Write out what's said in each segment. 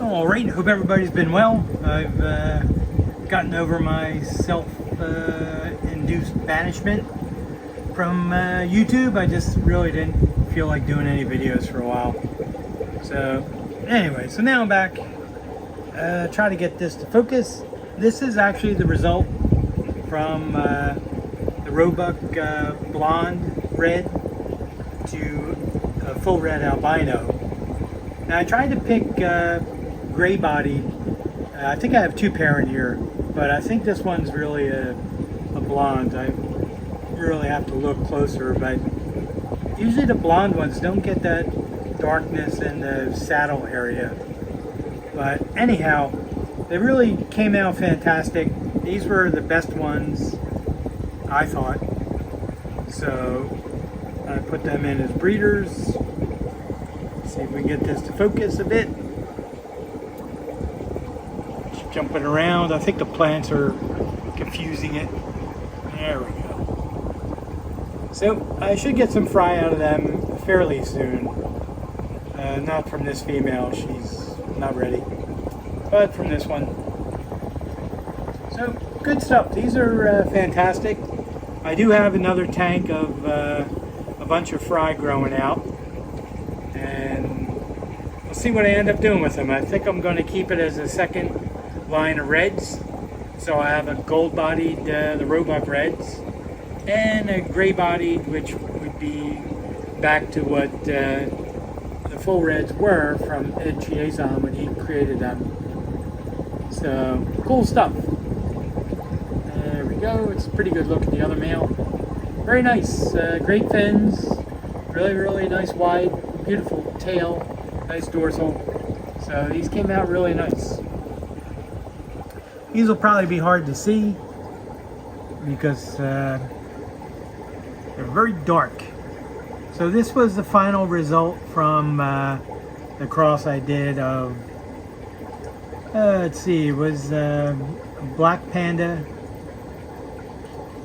All right, hope everybody's been well. I've gotten over my self-induced banishment from YouTube. I just really didn't feel like doing any videos for a while. So anyway, so now I'm back. Try to get this to focus. This is actually the result from the Roebuck blonde red to a full red albino. Now I tried to pick gray bodied. I think I have two pair in here, but I think this one's really a blonde. I really have to look closer, but usually the blonde ones don't get that darkness in the saddle area. But anyhow, they really came out fantastic. These were the best ones, I thought. So I put them in as breeders. See if we can get this to focus a bit. Jumping around. I think the plants are confusing it. There we go. So I should get some fry out of them fairly soon. Not from this female, she's not ready, but from this one. So good stuff. These are fantastic. I do have another tank of a bunch of fry growing out, and we'll see what I end up doing with them. I think I'm going to keep it as a second line of reds. So I have a gold-bodied, the Roebuck reds, and a gray-bodied, which would be back to what the full reds were from Ed Chiazon when he created them. So cool stuff. There we go. It's a pretty good look at the other male. Very nice. Great fins. Really nice wide, beautiful tail. Nice dorsal. So these came out really nice. These will probably be hard to see because they're very dark. So this was the final result from the cross I did of, let's see, it was a black panda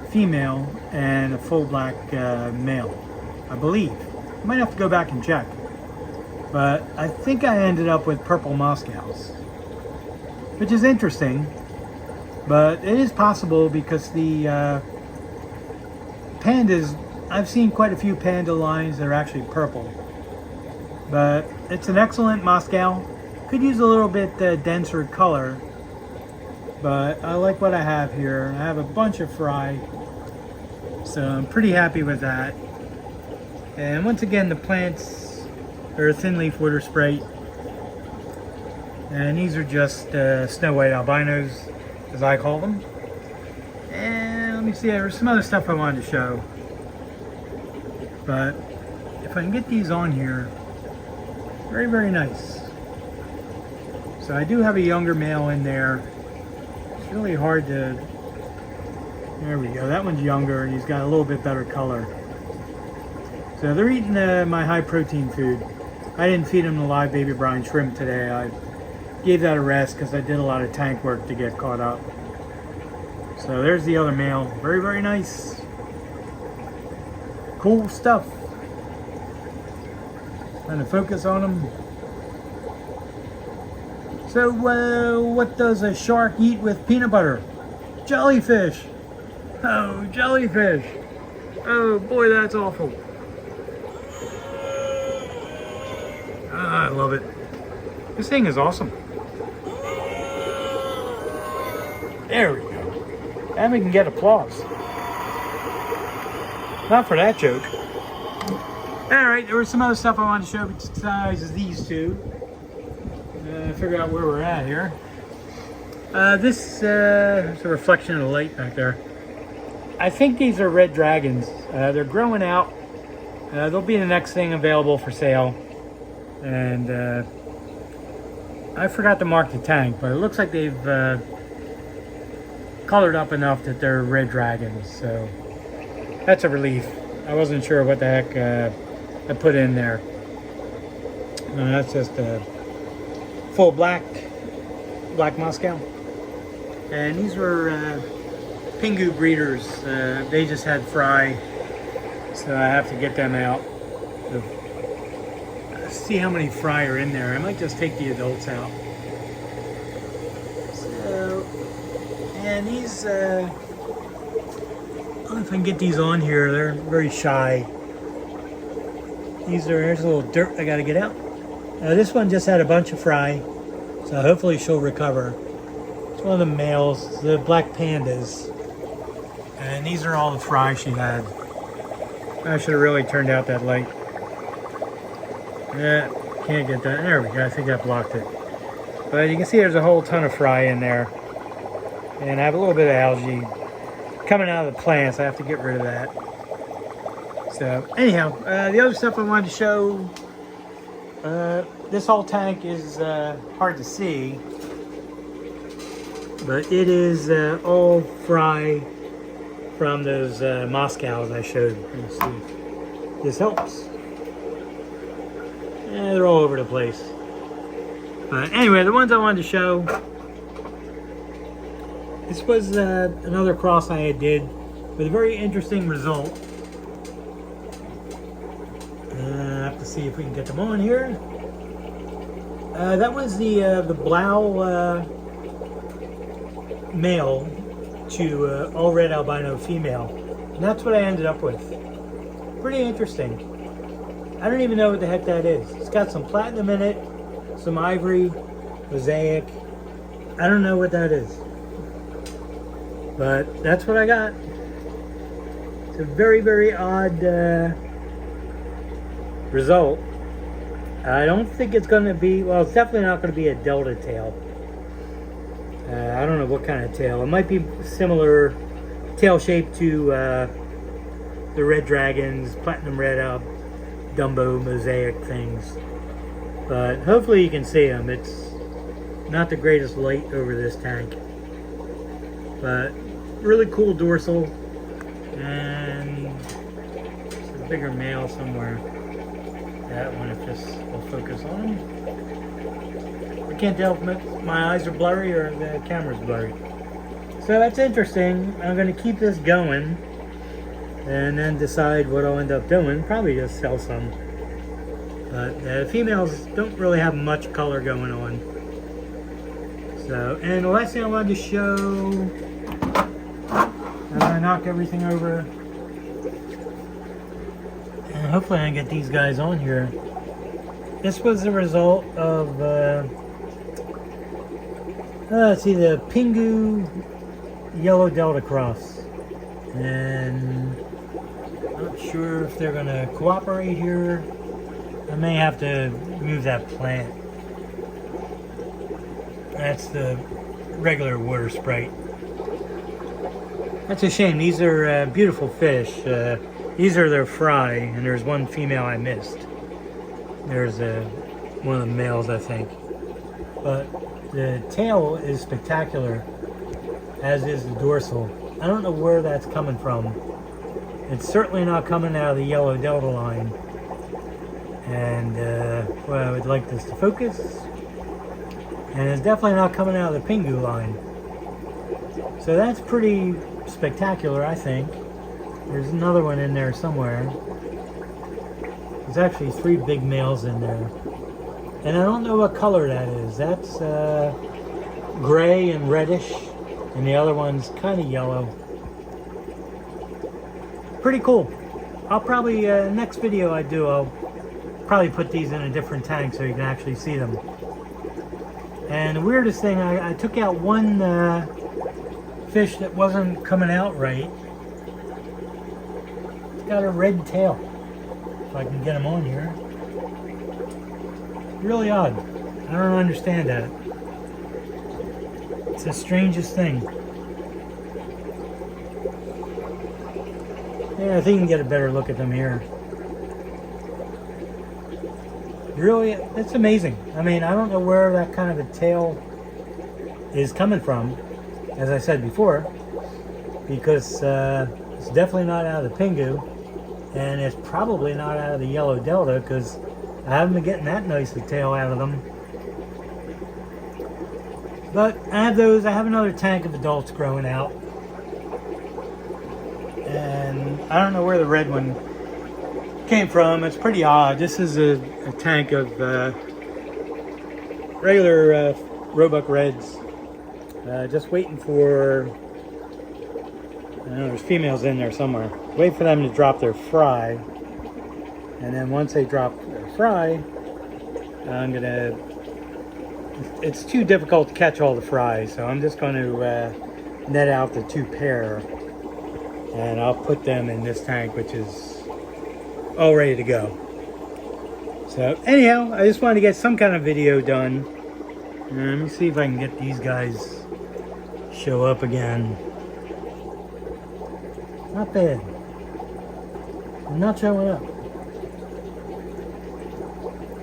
female and a full black male, I believe. I might have to go back and check. But I think I ended up with purple Moscows, which is interesting. But it is possible because the pandas, I've seen quite a few panda lines that are actually purple. But it's an excellent Moscow. Could use a little bit denser color. But I like what I have here. I have a bunch of fry. So I'm pretty happy with that. And once again, the plants are thin leaf water spray. And these are just snow white albinos, as I call them. And let me see, there was some other stuff I wanted to show. But if I can get these on here, very nice. So I do have a younger male in there. It's really hard to, there we go, that one's younger and he's got a little bit better color. So they're eating my high protein food. I didn't feed them the live baby brine shrimp today. I gave that a rest because I did a lot of tank work to get caught up. So there's the other male. Very nice. Cool stuff. Trying to focus on them. So what does a shark eat with peanut butter? Jellyfish. Oh, jellyfish. Oh boy, that's awful. I love it. This thing is awesome. There we go. And we can get applause. Not for that joke. Alright, there was some other stuff I wanted to show besides these two. Figure out where we're at here. This is a reflection of the light back there. I think these are red dragons. They're growing out. They'll be the next thing available for sale. And I forgot to mark the tank, but it looks like they've colored up enough that they're red dragons, so that's a relief. I wasn't sure what the heck I put in there. That's just a full black Moscow. And these were Pingu breeders. They just had fry, so I have to get them out. So, see how many fry are in there. I might just take the adults out. And these, I don't know if I can get these on here. They're very shy. There's a little dirt I got to get out. This one just had a bunch of fry, so hopefully she'll recover. It's one of the males, the black pandas. And these are all the fry she had. I should have really turned out that light. Yeah, can't get that. There we go. I think I blocked it. But you can see there's a whole ton of fry in there. And I have a little bit of algae coming out of the plants. I have to get rid of that. So anyhow, the other stuff I wanted to show. This whole tank is hard to see. But it is all fry from those Moscows I showed. Let's see if this helps. Yeah, they're all over the place. But anyway, the ones I wanted to show. This was another cross I did with a very interesting result. I have to see if we can get them on here. That was the Blau male to all red albino female. And that's what I ended up with. Pretty interesting. I don't even know what the heck that is. It's got some platinum in it, some ivory, mosaic. I don't know what that is. But that's what I got. It's a very, very odd result. I don't think it's going to be, well, it's definitely not going to be a delta tail. I don't know what kind of tail. It might be similar tail shape to the red dragons, platinum red Dumbo mosaic things. But hopefully you can see them. It's not the greatest light over this tank. But really cool dorsal. And there's a bigger male somewhere. That one, if this will focus on him. I can't tell if my eyes are blurry or the camera's blurry. So that's interesting. I'm going to keep this going and then decide what I'll end up doing. Probably just sell some. But the females don't really have much color going on. So, and the last thing I wanted to show, I knocked everything over. And hopefully I can get these guys on here. This was the result of, let's see, the Pingu Yellow Delta Cross. And I'm not sure if they're going to cooperate here. I may have to move that plant. That's the regular water sprite. That's a shame. These are beautiful fish. These are their fry, and there's one female I missed. There's one of the males, I think. But the tail is spectacular, as is the dorsal. I don't know where that's coming from. It's certainly not coming out of the yellow delta line. And, well, I would like this to focus. And it's definitely not coming out of the Pingu line. So that's pretty spectacular, I think. There's another one in there somewhere. There's actually 3 big males in there. And I don't know what color that is. That's gray and reddish. And the other one's kind of yellow. Pretty cool. I'll probably, next video I do, I'll probably put these in a different tank so you can actually see them. And the weirdest thing, I took out one fish that wasn't coming out right. It's got a red tail. If I can get him on here. Really odd. I don't understand that. It's the strangest thing. Yeah, I think you can get a better look at them here. Really, it's amazing. I mean, I don't know where that kind of a tail is coming from, as I said before, because it's definitely not out of the Pingu, and it's probably not out of the yellow delta, because I haven't been getting that nice a tail out of them. But I have those. I have another tank of adults growing out, and I don't know where the red one came from. It's pretty odd. This is a tank of regular Roebuck reds. Just waiting for I know there's females in there somewhere. Wait for them to drop their fry. And then once they drop their fry, I'm gonna, it's too difficult to catch all the fries, so I'm just going to net out the 2 pair. And I'll put them in this tank, which is all ready to go. So anyhow, I just wanted to get some kind of video done. Let me see if I can get these guys show up again. Not bad. I'm not showing up.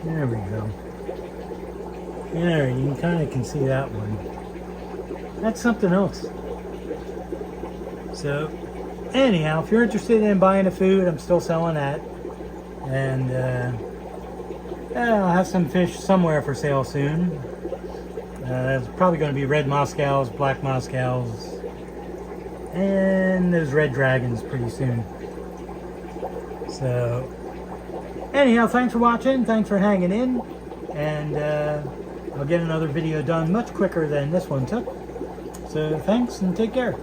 There we go. There, you kind of can see that one. That's something else. So, anyhow, if you're interested in buying the food, I'm still selling that. And I'll have some fish somewhere for sale soon. It's probably going to be red Moscows, black Moscows, and those red dragons pretty soon. So, anyhow, thanks for watching, thanks for hanging in, and I'll get another video done much quicker than this one took. So thanks and take care.